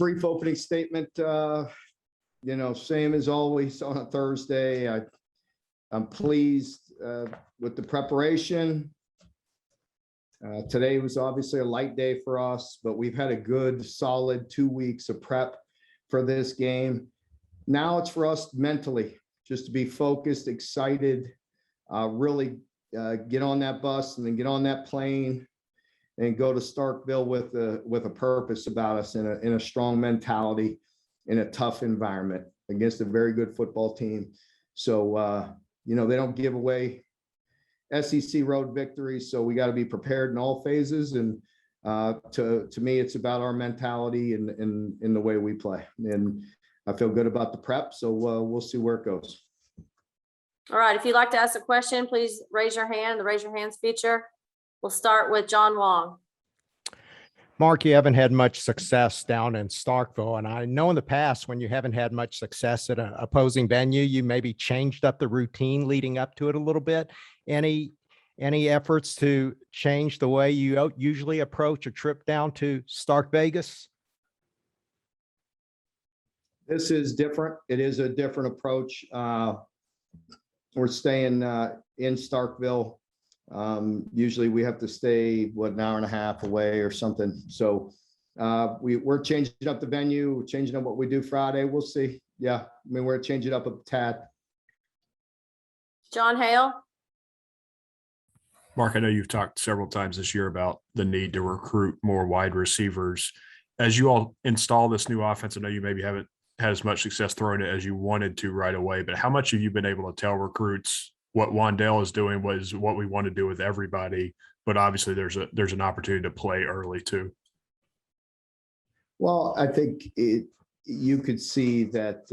brief opening statement. Same as always on a Thursday. I'm pleased with the preparation. Today was obviously a light day for us, but we've had a good, solid 2 weeks of prep for this game. Now it's for us mentally just to be focused, excited, really get on that bus and then get on that plane and go to Starkville with a purpose about us in a strong mentality in a tough environment against a very good football team. So, they don't give away SEC road victories, so we got to be prepared in all phases. And to me, it's about our mentality and in the way we play. And I feel good about the prep, so we'll see where it goes. All right, if you'd like to ask a question, please raise your hand, the raise your hands feature. We'll start with John Wong. Mark, you haven't had much success down in Starkville, and I know in the past when you haven't had much success at an opposing venue, you maybe changed up the routine leading up to it a little bit. Any efforts to change the way you usually approach a trip down to Stark Vegas? This is different. It is a different approach. We're staying in Starkville. Usually we have to stay an hour and a half away or something. So we're changing up the venue, we're changing up what we do Friday. We'll see. Yeah, we're changing up a tad. John Hale. Mark, I know you've talked several times this year about the need to recruit more wide receivers. As you all install this new offense, I know you maybe haven't had as much success throwing it as you wanted to right away, but how much have you been able to tell recruits what Wandale is doing was what we want to do with everybody, but obviously there's an opportunity to play early too? Well, I think you could see that,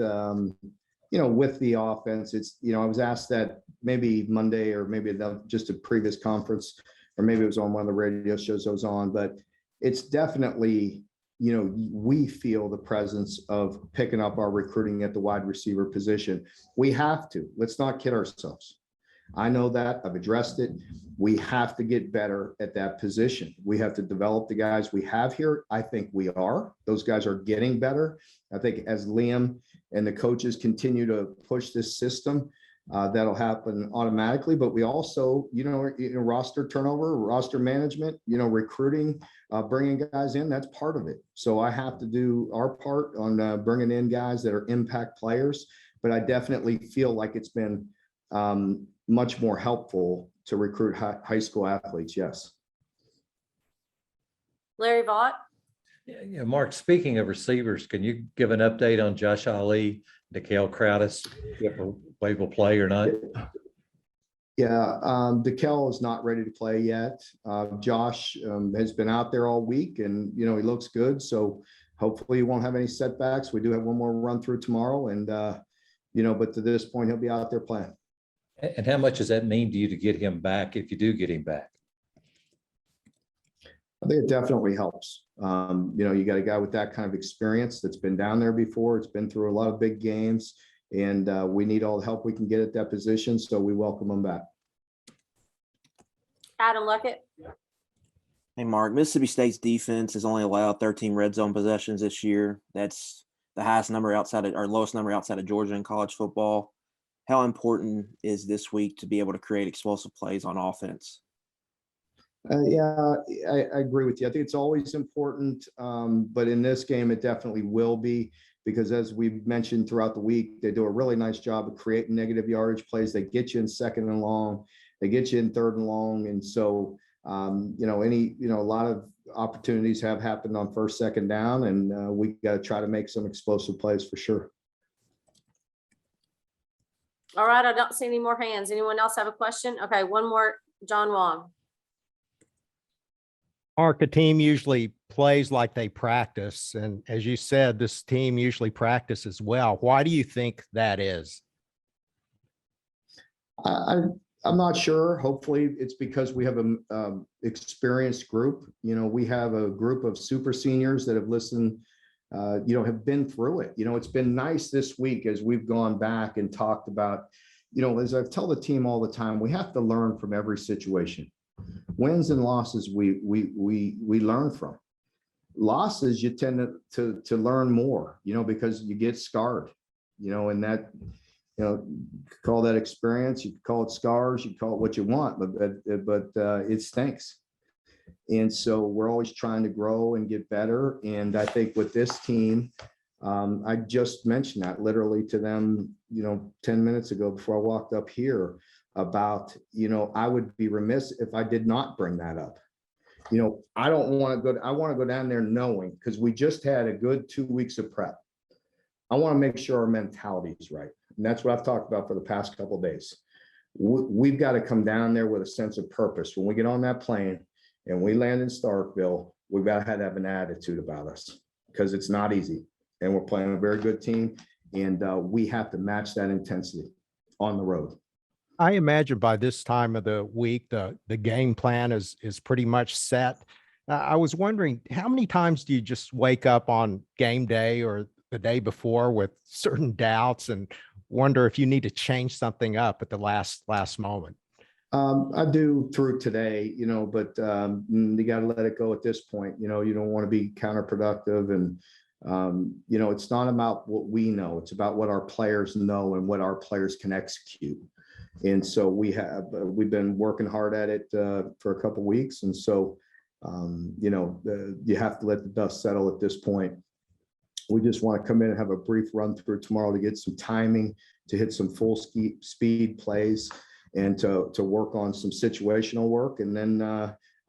with the offense, it's, I was asked that maybe Monday or maybe just a previous conference, or maybe it was on one of the radio shows I was on, but it's definitely, we feel the presence of picking up our recruiting at the wide receiver position. We have to. Let's not kid ourselves. I know that. I've addressed it. We have to get better at that position. We have to develop the guys we have here. I think we are. Those guys are getting better. I think as Liam and the coaches continue to push this system, that'll happen automatically. But we also, roster turnover, roster management, recruiting, bringing guys in, that's part of it. So I have to do our part on bringing in guys that are impact players. But I definitely feel like it's been much more helpful to recruit high school athletes. Yes. Larry Vaught. Yeah, Mark, speaking of receivers, can you give an update on Josh Ali, Nikhil Crowdis, if they will play or not? Yeah, Nikhil is not ready to play yet. Josh has been out there all week and, he looks good. So hopefully he won't have any setbacks. We do have one more run through tomorrow and, but to this point, he'll be out there playing. And how much does that mean to you to get him back if you do get him back? I think it definitely helps. You got a guy with that kind of experience that's been down there before. It's been through a lot of big games, and we need all the help we can get at that position. So we welcome him back. Adam Luckett. Hey, Mark, Mississippi State's defense has only allowed 13 red zone possessions this year. That's the highest number lowest number outside of Georgia in college football. How important is this week to be able to create explosive plays on offense? Yeah, I agree with you. I think it's always important, but in this game, it definitely will be because as we've mentioned throughout the week, they do a really nice job of creating negative yardage plays. They get you in second and long, they get you in third and long. And so, a lot of opportunities have happened on first, second down, and we got to try to make some explosive plays for sure. All right, I don't see any more hands. Anyone else have a question? Okay, one more, John Wong. Mark, a team usually plays like they practice. And as you said, this team usually practices well. Why do you think that is? I'm not sure. Hopefully it's because we have an experienced group. We have a group of super seniors that have listened, have been through it. It's been nice this week as we've gone back and talked about, as I tell the team all the time, we have to learn from every situation. Wins and losses we learn from. losses, you tend to learn more, because you get scarred, and that, you could call that experience, you could call it scars, you call it what you want, but it stinks. And so we're always trying to grow and get better. And I think with this team, I just mentioned that literally to them, 10 minutes ago before I walked up here about, I would be remiss if I did not bring that up. I don't want to go, I want to go down there knowing, because we just had a good 2 weeks of prep. I want to make sure our mentality is right. And that's what I've talked about for the past couple of days. We've got to come down there with a sense of purpose. When we get on that plane and we land in Starkville, we've got to have an attitude about us, because it's not easy. And we're playing a very good team. And we have to match that intensity on the road. I imagine by this time of the week, the game plan is pretty much set. I was wondering, how many times do you just wake up on game day or the day before with certain doubts and wonder if you need to change something up at the last moment? I do through today, but you got to let it go at this point. You don't want to be counterproductive, and it's not about what we know. It's about what our players know and what our players can execute. And so we've been working hard at it for a couple of weeks. And so, you have to let the dust settle at this point. We just want to come in and have a brief run through tomorrow to get some timing, to hit some full speed plays, and to work on some situational work. And then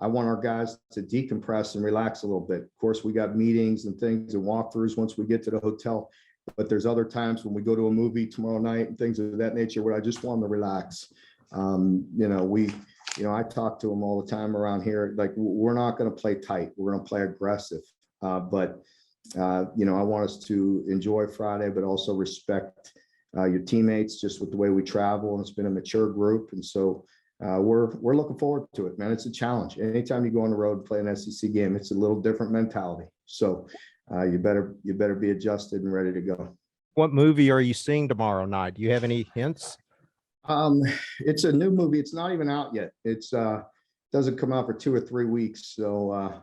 I want our guys to decompress and relax a little bit. Of course, we got meetings and things and walkthroughs once we get to the hotel. But there's other times when we go to a movie tomorrow night and things of that nature where I just want them to relax. I talk to them all the time around here. Like, we're not going to play tight. We're going to play aggressive. But I want us to enjoy Friday, but also respect your teammates just with the way we travel. And it's been a mature group. And so we're looking forward to it, man. It's a challenge. Anytime you go on the road and play an SEC game, it's a little different mentality. So you better be adjusted and ready to go. What movie are you seeing tomorrow night? Do you have any hints? It's a new movie. It's not even out yet. It's doesn't come out for 2 or 3 weeks. So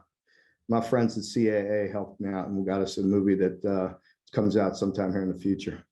my friends at CAA helped me out, and we got us a movie that comes out sometime here in the future.